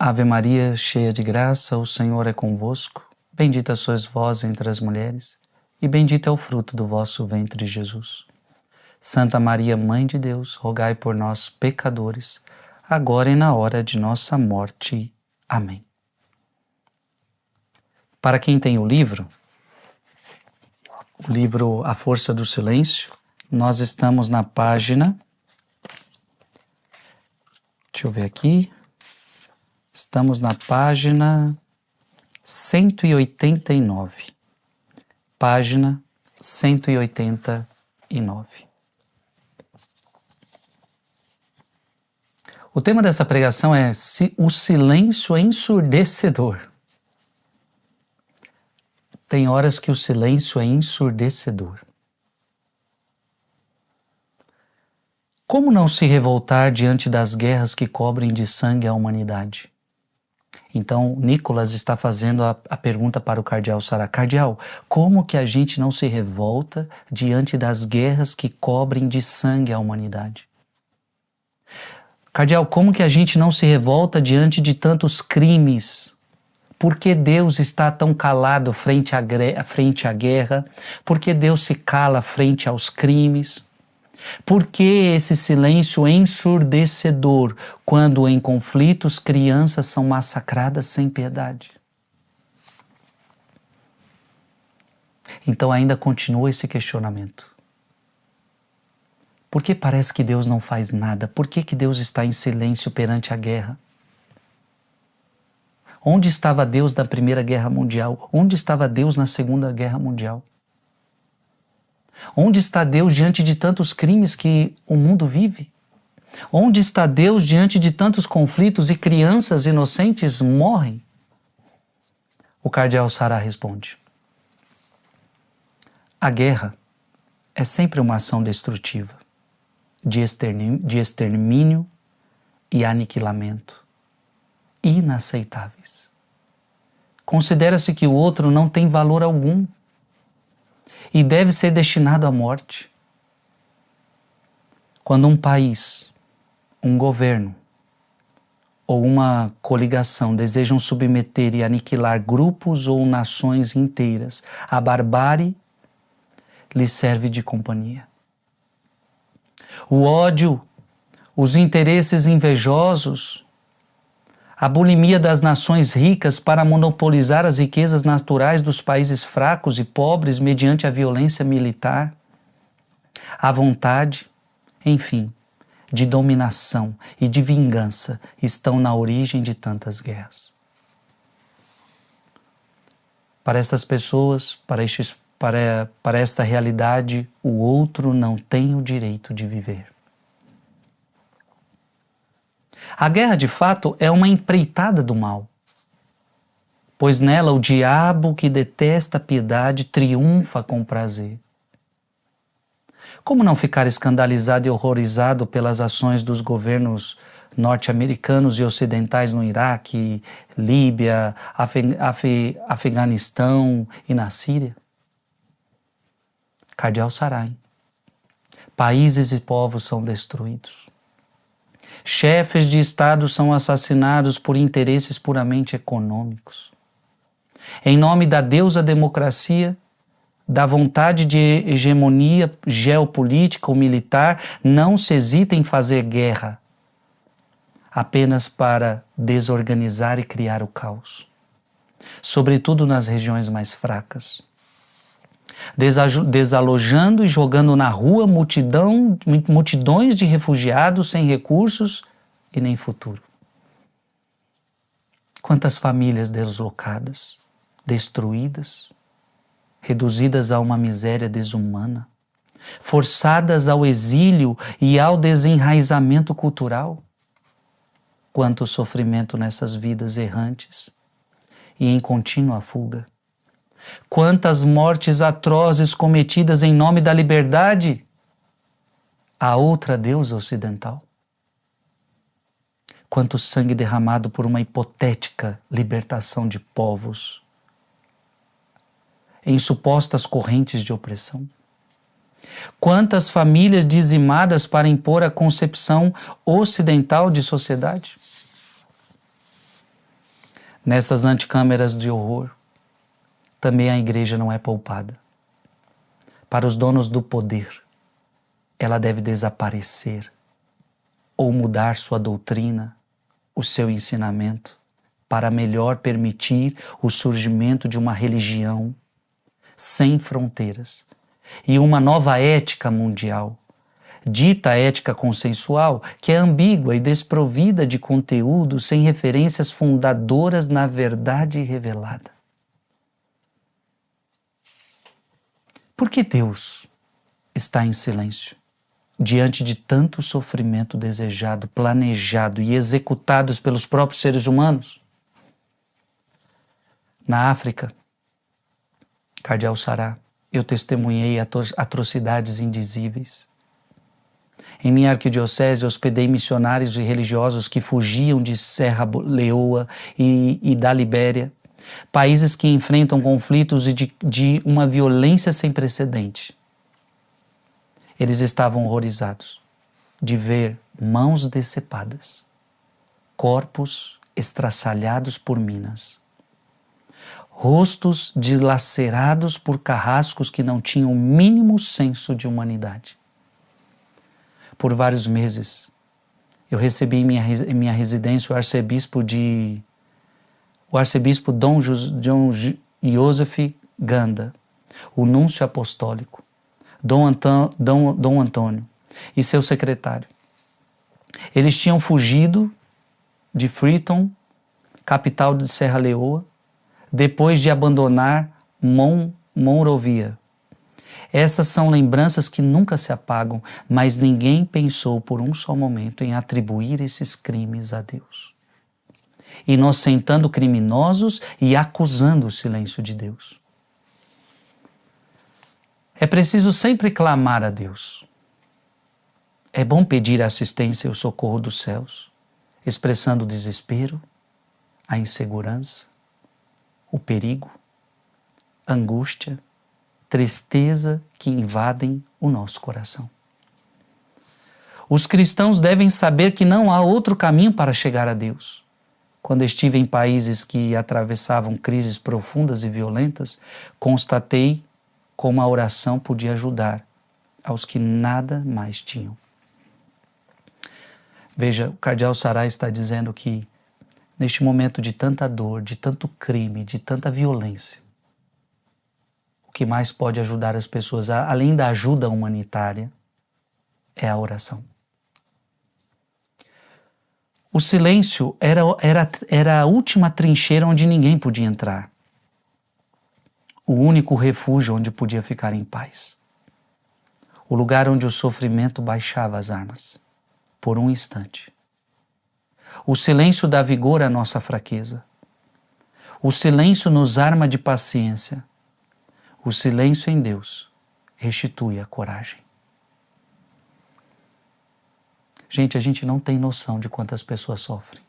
Ave Maria, cheia de graça, o Senhor é convosco. Bendita sois vós entre as mulheres, e bendito é o fruto do vosso ventre, Jesus. Santa Maria, Mãe de Deus, rogai por nós, pecadores, agora e na hora de nossa morte. Amém. Para quem tem o livro A Força do Silêncio, nós estamos na página... Deixa eu ver aqui... Estamos na página 189. Página 189. O tema dessa pregação é o silêncio ensurdecedor. Tem horas que o silêncio é ensurdecedor. Como não se revoltar diante das guerras que cobrem de sangue a humanidade? Então, Nicolas está fazendo a pergunta para o Cardeal Sará. Cardeal, como que a gente não se revolta diante das guerras que cobrem de sangue a humanidade? Cardeal, como que a gente não se revolta diante de tantos crimes? Por que Deus está tão calado frente à guerra? Por que Deus se cala frente aos crimes? Por que esse silêncio ensurdecedor quando em conflitos crianças são massacradas sem piedade? Então ainda continua esse questionamento. Por que parece que Deus não faz nada? Por que Deus está em silêncio perante a guerra? Onde estava Deus na Primeira Guerra Mundial? Onde estava Deus na Segunda Guerra Mundial? Onde está Deus diante de tantos crimes que o mundo vive? Onde está Deus diante de tantos conflitos e crianças inocentes morrem? O Cardeal Sará responde: a guerra é sempre uma ação destrutiva, de extermínio e aniquilamento, inaceitáveis. Considera-se que o outro não tem valor algum e deve ser destinado à morte. Quando um país, um governo ou uma coligação desejam submeter e aniquilar grupos ou nações inteiras, a barbárie lhes serve de companhia. O ódio, os interesses invejosos, a bulimia das nações ricas para monopolizar as riquezas naturais dos países fracos e pobres mediante a violência militar, a vontade, enfim, de dominação e de vingança estão na origem de tantas guerras. Para estas pessoas, para esta realidade, o outro não tem o direito de viver. A guerra, de fato, é uma empreitada do mal, pois nela o diabo que detesta a piedade triunfa com prazer. Como não ficar escandalizado e horrorizado pelas ações dos governos norte-americanos e ocidentais no Iraque, Líbia, Afeganistão e na Síria? Cardeal Sará. Países e povos são destruídos. Chefes de Estado são assassinados por interesses puramente econômicos. Em nome da deusa democracia, da vontade de hegemonia geopolítica ou militar, não se hesita em fazer guerra, apenas para desorganizar e criar o caos, sobretudo nas regiões mais fracas. Desalojando e jogando na rua multidões de refugiados sem recursos e nem futuro. Quantas famílias deslocadas, destruídas, reduzidas a uma miséria desumana, forçadas ao exílio e ao desenraizamento cultural. Quanto sofrimento nessas vidas errantes e em contínua fuga. Quantas mortes atrozes cometidas em nome da liberdade a outra deusa ocidental. Quanto sangue derramado por uma hipotética libertação de povos em supostas correntes de opressão. Quantas famílias dizimadas para impor a concepção ocidental de sociedade. Nessas antecâmeras de horror, também a igreja não é poupada. Para os donos do poder, ela deve desaparecer ou mudar sua doutrina, o seu ensinamento, para melhor permitir o surgimento de uma religião sem fronteiras e uma nova ética mundial, dita ética consensual, que é ambígua e desprovida de conteúdo, sem referências fundadoras na verdade revelada. Por que Deus está em silêncio diante de tanto sofrimento desejado, planejado e executados pelos próprios seres humanos? Na África, Cardeal Sará, eu testemunhei atrocidades indizíveis. Em minha arquidiocese, hospedei missionários e religiosos que fugiam de Serra Leoa e da Libéria, países que enfrentam conflitos e de uma violência sem precedente. Eles estavam horrorizados de ver mãos decepadas, corpos estraçalhados por minas, rostos dilacerados por carrascos que não tinham o mínimo senso de humanidade. Por vários meses, eu recebi em minha residência o arcebispo Dom Joseph Ganda, o núncio apostólico, Dom Antônio e seu secretário. Eles tinham fugido de Freetown, capital de Serra Leoa, depois de abandonar Monrovia. Essas são lembranças que nunca se apagam, mas ninguém pensou por um só momento em atribuir esses crimes a Deus, inocentando criminosos e acusando o silêncio de Deus. É preciso sempre clamar a Deus. É bom pedir a assistência e o socorro dos céus, expressando o desespero, a insegurança, o perigo, a angústia, tristeza que invadem o nosso coração. Os cristãos devem saber que não há outro caminho para chegar a Deus. Quando estive em países que atravessavam crises profundas e violentas, constatei como a oração podia ajudar aos que nada mais tinham. Veja, o Cardeal Sará está dizendo que neste momento de tanta dor, de tanto crime, de tanta violência, o que mais pode ajudar as pessoas, além da ajuda humanitária, é a oração. O silêncio era a última trincheira onde ninguém podia entrar. O único refúgio onde podia ficar em paz. O lugar onde o sofrimento baixava as armas, por um instante. O silêncio dá vigor à nossa fraqueza. O silêncio nos arma de paciência. O silêncio em Deus restitui a coragem. Gente, a gente não tem noção de quantas pessoas sofrem.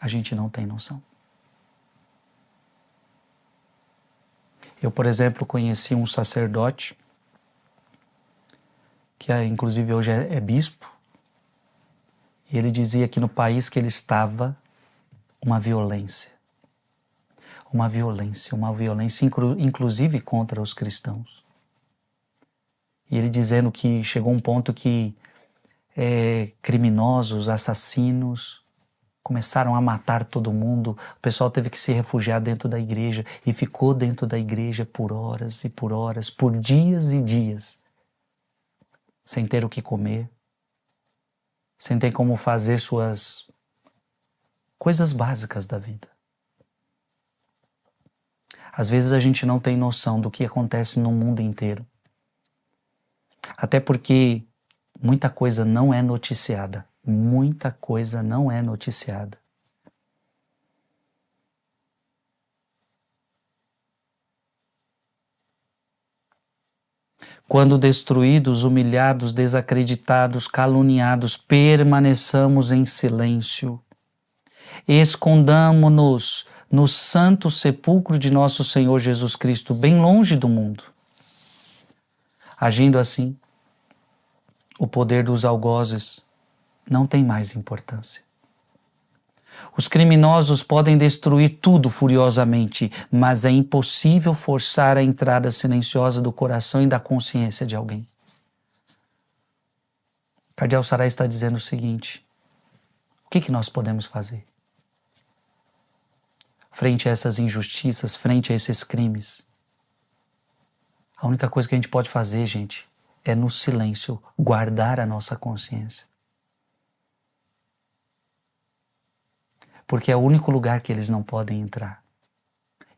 A gente não tem noção. Eu, por exemplo, conheci um sacerdote, que inclusive hoje é bispo, e ele dizia que no país que ele estava, uma violência, inclusive contra os cristãos. E ele dizendo que chegou um ponto que criminosos, assassinos, começaram a matar todo mundo, o pessoal teve que se refugiar dentro da igreja e ficou dentro da igreja por horas e por horas, por dias e dias, sem ter o que comer, sem ter como fazer suas coisas básicas da vida. Às vezes a gente não tem noção do que acontece no mundo inteiro. Até porque muita coisa não é noticiada. Muita coisa não é noticiada. Quando destruídos, humilhados, desacreditados, caluniados, permaneçamos em silêncio. Escondamo-nos no santo sepulcro de nosso Senhor Jesus Cristo, bem longe do mundo. Agindo assim, o poder dos algozes não tem mais importância. Os criminosos podem destruir tudo furiosamente, mas é impossível forçar a entrada silenciosa do coração e da consciência de alguém. Cardeal Saraiva está dizendo o seguinte: o que nós podemos fazer? Frente a essas injustiças, frente a esses crimes. A única coisa que a gente pode fazer, gente, é no silêncio guardar a nossa consciência. Porque é o único lugar que eles não podem entrar.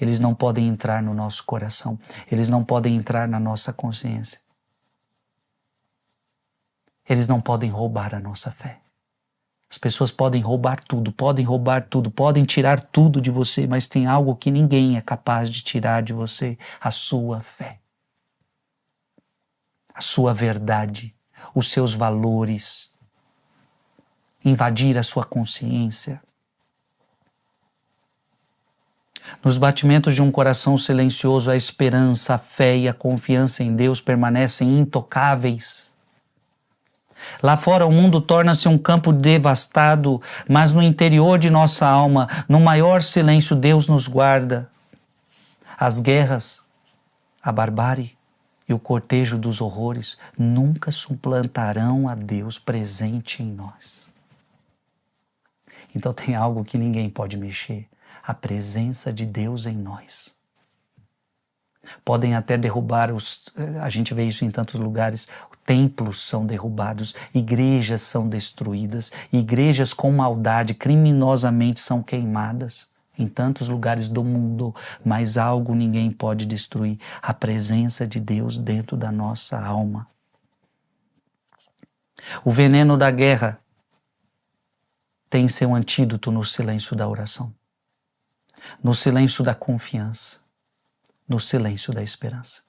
Eles não podem entrar no nosso coração. Eles não podem entrar na nossa consciência. Eles não podem roubar a nossa fé. As pessoas podem roubar tudo, podem tirar tudo de você, mas tem algo que ninguém é capaz de tirar de você: a sua fé, a sua verdade, os seus valores, invadir a sua consciência. Nos batimentos de um coração silencioso, a esperança, a fé e a confiança em Deus permanecem intocáveis. Lá fora o mundo torna-se um campo devastado, mas no interior de nossa alma, no maior silêncio, Deus nos guarda. As guerras, a barbárie e o cortejo dos horrores nunca suplantarão a Deus presente em nós. Então tem algo que ninguém pode mexer: a presença de Deus em nós. Podem até derrubar a gente vê isso em tantos lugares, templos são derrubados, igrejas são destruídas, igrejas com maldade, criminosamente são queimadas em tantos lugares do mundo, mas algo ninguém pode destruir: a presença de Deus dentro da nossa alma. O veneno da guerra tem seu antídoto no silêncio da oração, no silêncio da confiança, no silêncio da esperança.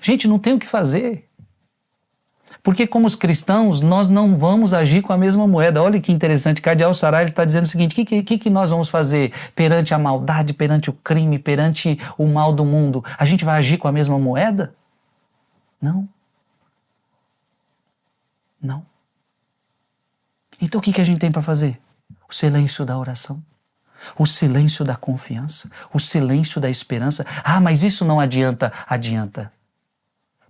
Gente, não tem o que fazer. Porque como os cristãos, nós não vamos agir com a mesma moeda. Olha que interessante, Cardeal Saraiva está dizendo o seguinte: o que nós vamos fazer perante a maldade, perante o crime, perante o mal do mundo? A gente vai agir com a mesma moeda? Não. Não. Então o que a gente tem para fazer? O silêncio da oração. O silêncio da confiança, o silêncio da esperança. Ah, mas isso não adianta. Adianta.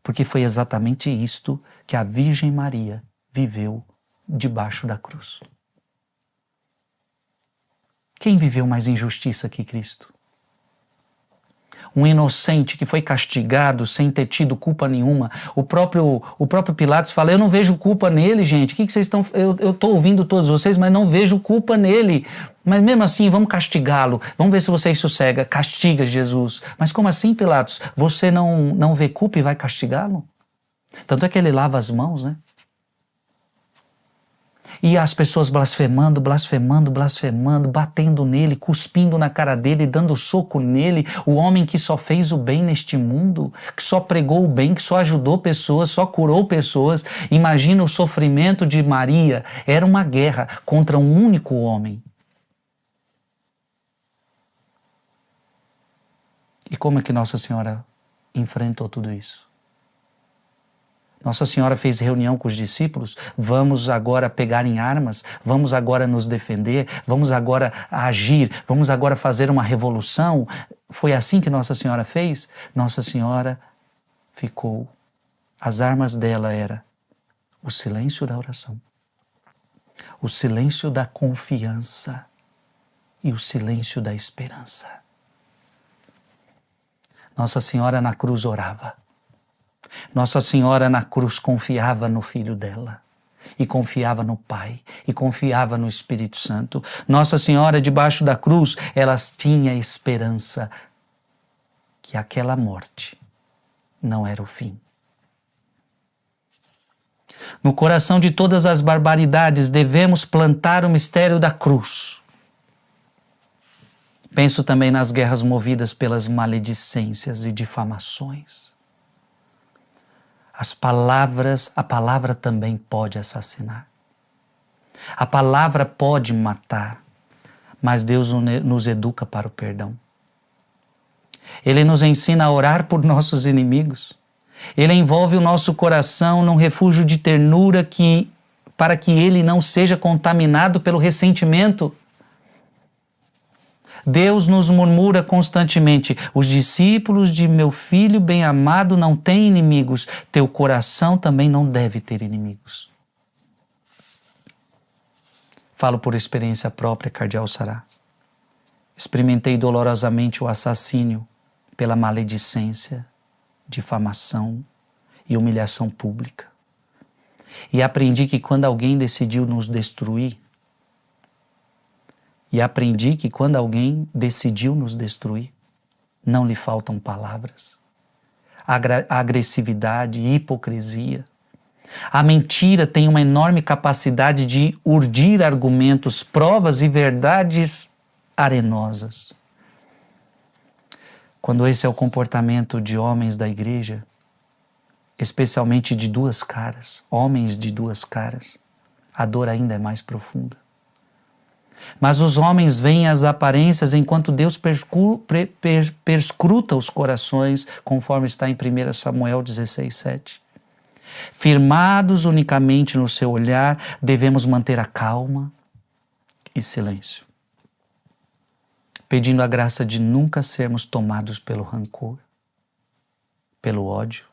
Porque foi exatamente isto que a Virgem Maria viveu debaixo da cruz. Quem viveu mais injustiça que Cristo? Um inocente que foi castigado sem ter tido culpa nenhuma. O próprio Pilatos fala: eu não vejo culpa nele, gente. O que vocês estão... Eu estou ouvindo todos vocês, mas não vejo culpa nele. Mas mesmo assim, vamos castigá-lo. Vamos ver se vocês sossegam. Castiga Jesus. Mas como assim, Pilatos? Você não vê culpa e vai castigá-lo? Tanto é que ele lava as mãos, né? E as pessoas blasfemando, batendo nele, cuspindo na cara dele, dando soco nele. O homem que só fez o bem neste mundo, que só pregou o bem, que só ajudou pessoas, só curou pessoas. Imagina o sofrimento de Maria. Era uma guerra contra um único homem. E como é que Nossa Senhora enfrentou tudo isso? Nossa Senhora fez reunião com os discípulos: vamos agora pegar em armas, vamos agora nos defender, vamos agora agir, vamos agora fazer uma revolução. Foi assim que Nossa Senhora fez? Nossa Senhora ficou. As armas dela era o silêncio da oração, o silêncio da confiança e o silêncio da esperança. Nossa Senhora na cruz orava. Nossa Senhora na cruz confiava no Filho dela, e confiava no Pai, e confiava no Espírito Santo. Nossa Senhora debaixo da cruz, ela tinha esperança que aquela morte não era o fim. No coração de todas as barbaridades devemos plantar o mistério da cruz. Penso também nas guerras movidas pelas maledicências e difamações. A palavra também pode assassinar. A palavra pode matar, mas Deus nos educa para o perdão. Ele nos ensina a orar por nossos inimigos. Ele envolve o nosso coração num refúgio de ternura que para que ele não seja contaminado pelo ressentimento. Deus nos murmura constantemente: os discípulos de meu filho bem-amado não têm inimigos, teu coração também não deve ter inimigos. Falo por experiência própria, Cardeal Sará. Experimentei dolorosamente o assassínio pela maledicência, difamação e humilhação pública. E aprendi que quando alguém decidiu nos destruir, não lhe faltam palavras, agressividade, hipocrisia. A mentira tem uma enorme capacidade de urdir argumentos, provas e verdades arenosas. Quando esse é o comportamento de homens da igreja, especialmente de duas caras, homens de duas caras, a dor ainda é mais profunda. Mas os homens veem as aparências enquanto Deus perscruta os corações, conforme está em 1 Samuel 16:7. Firmados unicamente no seu olhar, devemos manter a calma e silêncio, pedindo a graça de nunca sermos tomados pelo rancor, pelo ódio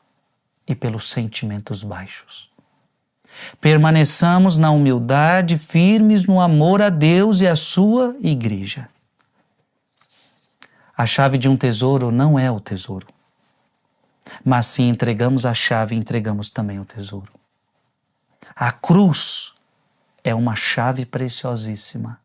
e pelos sentimentos baixos. Permaneçamos na humildade, firmes no amor a Deus e à sua igreja. A chave de um tesouro não é o tesouro, mas se entregamos a chave, entregamos também o tesouro. A cruz é uma chave preciosíssima.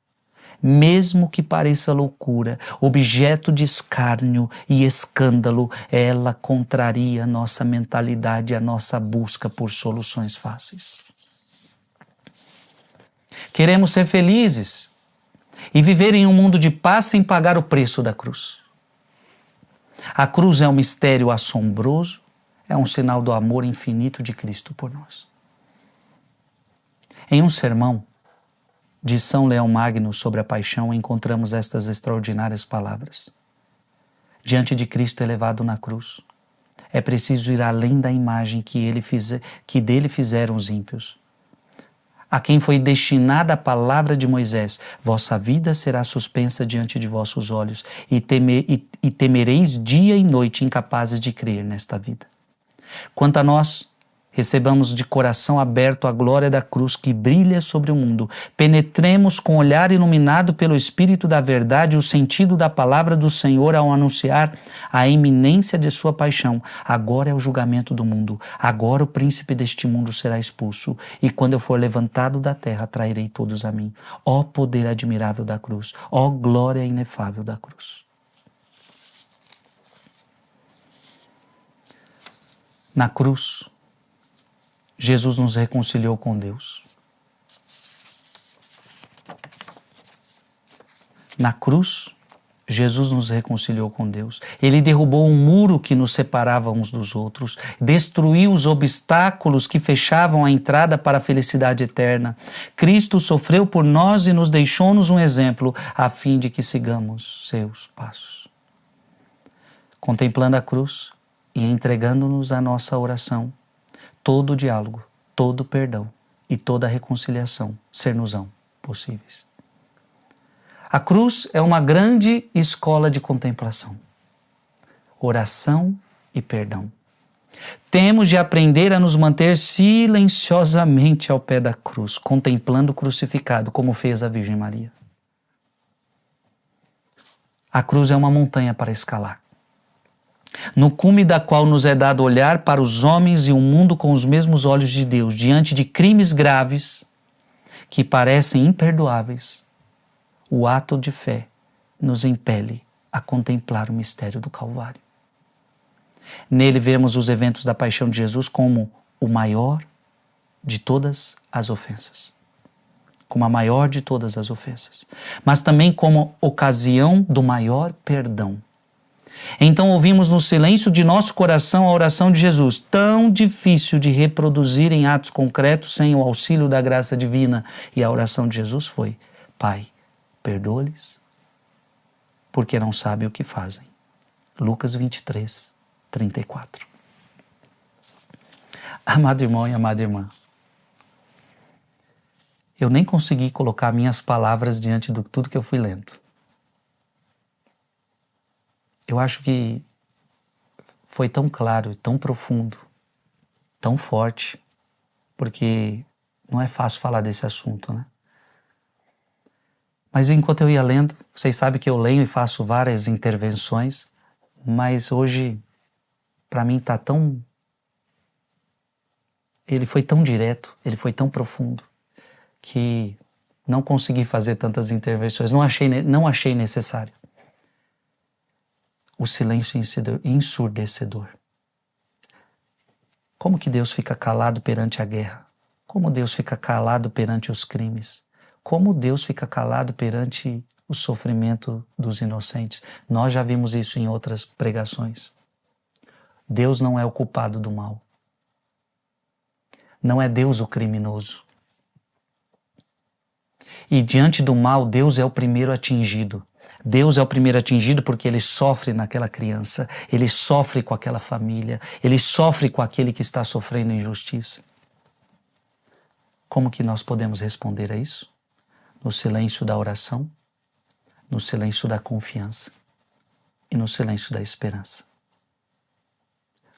Mesmo que pareça loucura, objeto de escárnio e escândalo, ela contraria a nossa mentalidade, a nossa busca por soluções fáceis. Queremos ser felizes e viver em um mundo de paz sem pagar o preço da cruz. A cruz é um mistério assombroso, é um sinal do amor infinito de Cristo por nós. Em um sermão de São Leão Magno sobre a paixão, encontramos estas extraordinárias palavras. Diante de Cristo elevado na cruz, é preciso ir além da imagem que dele fizeram os ímpios. A quem foi destinada a palavra de Moisés: vossa vida será suspensa diante de vossos olhos, e temereis dia e noite, incapazes de crer nesta vida. Quanto a nós, recebamos de coração aberto a glória da cruz que brilha sobre o mundo. Penetremos com olhar iluminado pelo Espírito da verdade o sentido da palavra do Senhor ao anunciar a iminência de sua paixão. Agora é o julgamento do mundo. Agora o príncipe deste mundo será expulso. E quando eu for levantado da terra, atrairei todos a mim. Ó poder admirável da cruz. Ó glória inefável da cruz. Na cruz, Jesus nos reconciliou com Deus. Na cruz, Jesus nos reconciliou com Deus. Ele derrubou um muro que nos separava uns dos outros, destruiu os obstáculos que fechavam a entrada para a felicidade eterna. Cristo sofreu por nós e nos deixou-nos um exemplo, a fim de que sigamos seus passos. Contemplando a cruz e entregando-nos a nossa oração, todo o diálogo, todo o perdão e toda a reconciliação ser-nos-ão possíveis. A cruz é uma grande escola de contemplação, oração e perdão. Temos de aprender a nos manter silenciosamente ao pé da cruz, contemplando o crucificado, como fez a Virgem Maria. A cruz é uma montanha para escalar, no cume da qual nos é dado olhar para os homens e o mundo com os mesmos olhos de Deus, diante de crimes graves que parecem imperdoáveis. O ato de fé nos impele a contemplar o mistério do Calvário. Nele vemos os eventos da paixão de Jesus como o maior de todas as ofensas. Como a maior de todas as ofensas. Mas também como ocasião do maior perdão. Então ouvimos no silêncio de nosso coração a oração de Jesus, tão difícil de reproduzir em atos concretos sem o auxílio da graça divina. E a oração de Jesus foi: Pai, perdoa-lhes, porque não sabem o que fazem. Lucas 23, 34. Amado irmão e amada irmã, eu nem consegui colocar minhas palavras diante de tudo que eu fui lendo. Eu acho que foi tão claro, tão profundo, tão forte, porque não é fácil falar desse assunto, né? Mas enquanto eu ia lendo, vocês sabem que eu leio e faço várias intervenções, mas hoje, para mim, ele foi tão direto, ele foi tão profundo, que não consegui fazer tantas intervenções, não achei necessário. O silêncio ensurdecedor. Como que Deus fica calado perante a guerra? Como Deus fica calado perante os crimes? Como Deus fica calado perante o sofrimento dos inocentes? Nós já vimos isso em outras pregações. Deus não é o culpado do mal. Não é Deus o criminoso. E diante do mal, Deus é o primeiro atingido. Deus é o primeiro atingido porque ele sofre naquela criança, ele sofre com aquela família, ele sofre com aquele que está sofrendo injustiça. Como que nós podemos responder a isso? No silêncio da oração, no silêncio da confiança e no silêncio da esperança.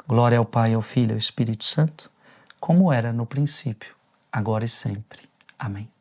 Glória ao Pai, ao Filho e ao Espírito Santo, como era no princípio, agora e sempre. Amém.